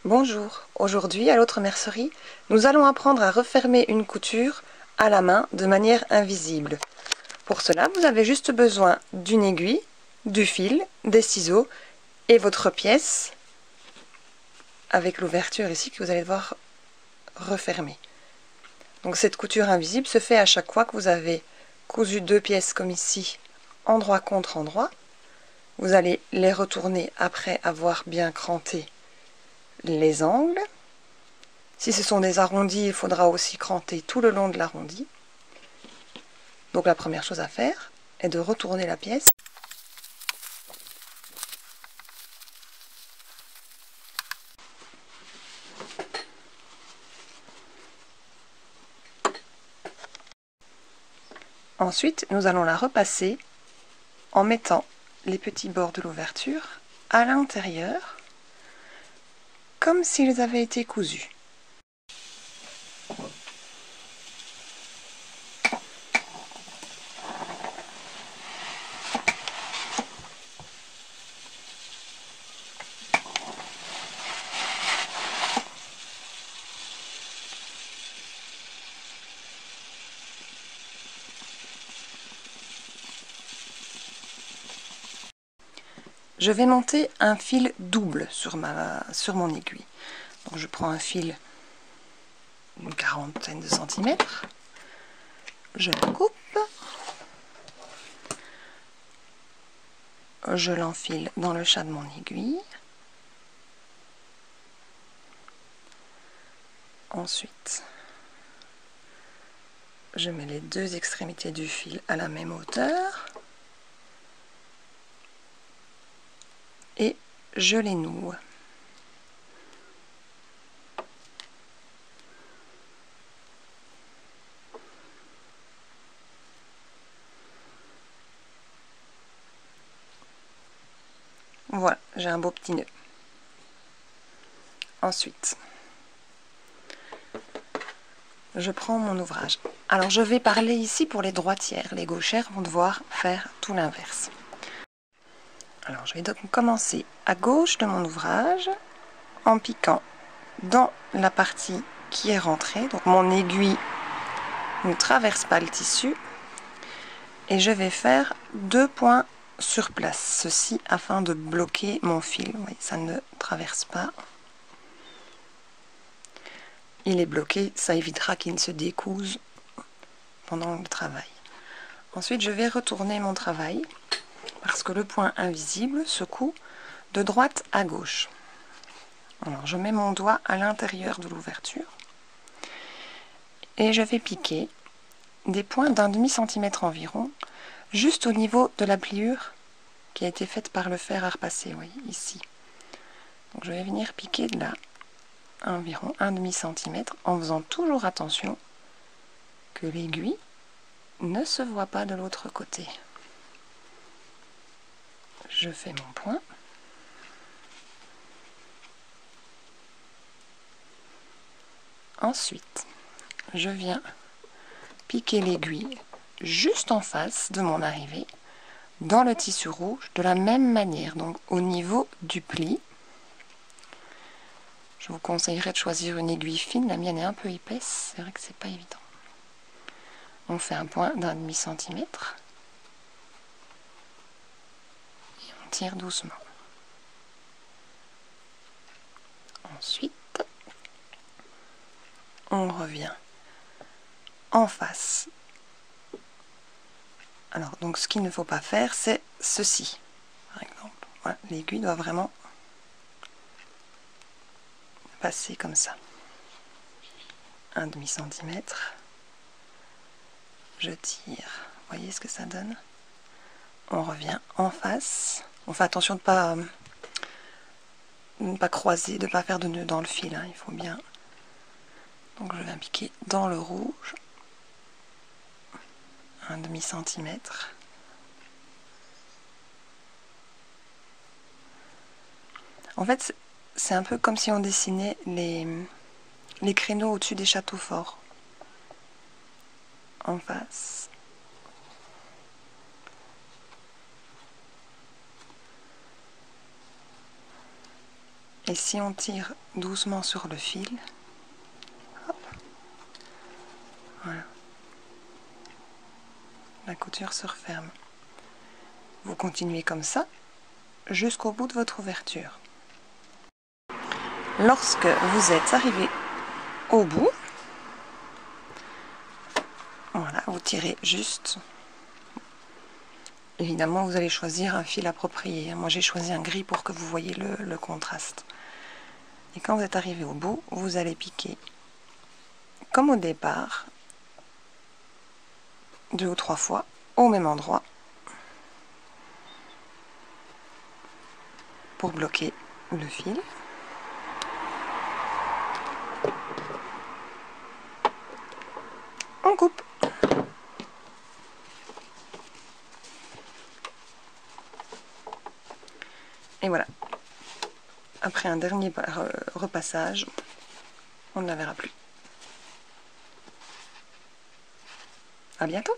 Bonjour, aujourd'hui à l'autre mercerie, nous allons apprendre à refermer une couture à la main de manière invisible. Pour cela, vous avez juste besoin d'une aiguille, du fil, des ciseaux et votre pièce avec l'ouverture ici que vous allez devoir refermer. Donc cette couture invisible se fait à chaque fois que vous avez cousu deux pièces comme ici, endroit contre endroit. Vous allez les retourner après avoir bien cranté les angles. Si ce sont des arrondis, il faudra aussi cranter tout le long de l'arrondi. Donc la première chose à faire est de retourner la pièce. Ensuite, nous allons la repasser en mettant les petits bords de l'ouverture à l'intérieur, comme s'ils avaient été cousus. Je vais monter un fil double sur mon aiguille. Donc je prends un fil d'une quarantaine de centimètres, je le coupe, je l'enfile dans le chat de mon aiguille. Ensuite, je mets les deux extrémités du fil à la même hauteur et je les noue. Voilà, j'ai un beau petit nœud. Ensuite, je prends mon ouvrage. Alors je vais parler ici pour les droitières. Les gauchères vont devoir faire tout l'inverse. Alors je vais donc commencer à gauche de mon ouvrage en piquant dans la partie qui est rentrée. Donc mon aiguille ne traverse pas le tissu. Et je vais faire 2 points sur place. Ceci afin de bloquer mon fil. Vous voyez, ça ne traverse pas. Il est bloqué, ça évitera qu'il ne se découse pendant le travail. Ensuite, je vais retourner mon travail parce que le point invisible se coud de droite à gauche. Alors, je mets mon doigt à l'intérieur de l'ouverture et je vais piquer des points d'1/2 centimètre environ, juste au niveau de la pliure qui a été faite par le fer à repasser, vous voyez, ici. Donc, je vais venir piquer de là environ 1/2 centimètre en faisant toujours attention que l'aiguille ne se voit pas de l'autre côté. Je fais mon point. Ensuite, je viens piquer l'aiguille juste en face de mon arrivée dans le tissu rouge de la même manière, donc au niveau du pli. Je vous conseillerais de choisir une aiguille fine, la mienne est un peu épaisse, c'est vrai que c'est pas évident. On fait un point d'1/2 centimètre et on tire doucement. Ensuite, on revient en face. Alors, donc ce qu'il ne faut pas faire, c'est ceci, par exemple. Voilà, l'aiguille doit vraiment passer comme ça. 1/2 centimètre. Je tire. Vous voyez ce que ça donne? On revient en face. On fait attention de ne pas croiser, de ne pas faire de nœud dans le fil. Hein, il faut bien. Donc je viens piquer dans le rouge. 1/2 centimètre. En fait, c'est un peu comme si on dessinait les créneaux au-dessus des châteaux forts. En face. Et Et si on tire doucement sur le fil, hop, voilà, la couture se referme. Vous continuez comme ça jusqu'au bout de votre ouverture. Lorsque vous êtes arrivé au bout, voilà, vous tirez juste. Évidemment, vous allez choisir un fil approprié. Moi, j'ai choisi un gris pour que vous voyez le contraste. Et quand vous êtes arrivé au bout, vous allez piquer comme au départ, 2 ou 3 fois au même endroit pour bloquer le fil. On coupe. Et voilà. Après un dernier repassage, on ne la verra plus. À bientôt!